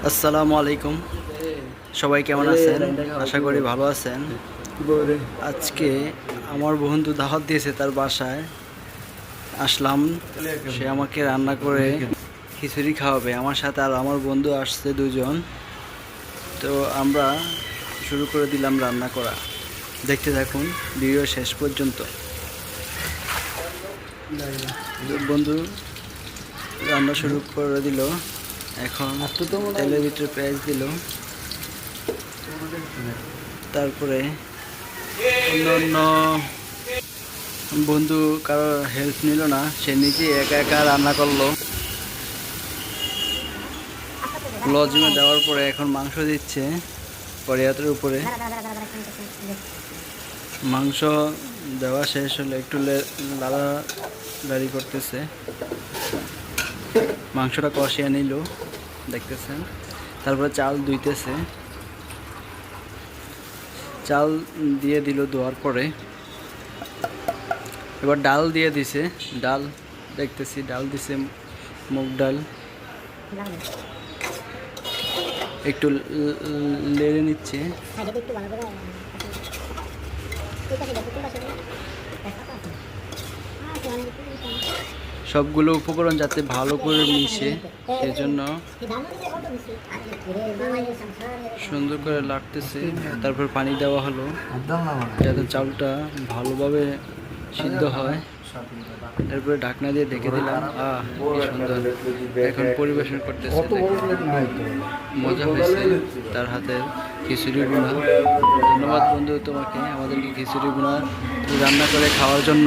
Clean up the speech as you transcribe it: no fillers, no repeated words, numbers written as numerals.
আসসালামু আলাইকুম। সবাই কেমন আছেন? আশা করি ভালো আছেন। আজকে আমার বন্ধু দাওয়াত দিয়েছে, তার বাসায় আসলাম। সে আমাকে রান্না করে খিচুড়ি খাওয়াবে। আমার সাথে আর আমার বন্ধু আসছে দুজন। তো আমরা শুরু করে দিলাম রান্না করা। দেখতে থাকুন ভিডিও শেষ পর্যন্ত। বন্ধু রান্না শুরু করে দিল। এখন তেলের ভিতরে পেঁয়াজ দিল, তারপরে অন্য বন্ধু কারো হেল্প নিল না, সে নিজে একা একা রান্না করলো। লজিমে দেওয়ার পরে এখন মাংস দিচ্ছে কড়াইয়ের উপরে। মাংস দেওয়া শেষ হলে একটু লাড়ালাড়ি করতেছে। মাংসটা কষিয়ে নিল, দেখতেছেন। তারপরে চাল ধুইতেছে, চাল দিয়ে দিল। ধোয়ার পরে এবার ডাল দিয়ে দিছে। ডাল দেখতেছি, ডাল দিছে মুগ ডাল। একটু লেড়ে নিচ্ছে। সবগুলো উপকরণ যাতে ভালো করে মিশে, এজন্য সুন্দর করে লাড়তেছে। তারপর পানি দেওয়া হলো যাতে চালটা ভালোভাবে সিদ্ধ হয়। তারপরে ঢাকনা দিয়ে ঢেকে দিলাম। কি সুন্দর! এখন পরিবেশন করতেছে। মজা হয়েছে তার হাতের খিচুড়ি বোনা। ধন্যবাদ বন্ধু তোমাকে আমাদেরকে খিচুড়ি বোনা রান্না করে খাওয়ার জন্য।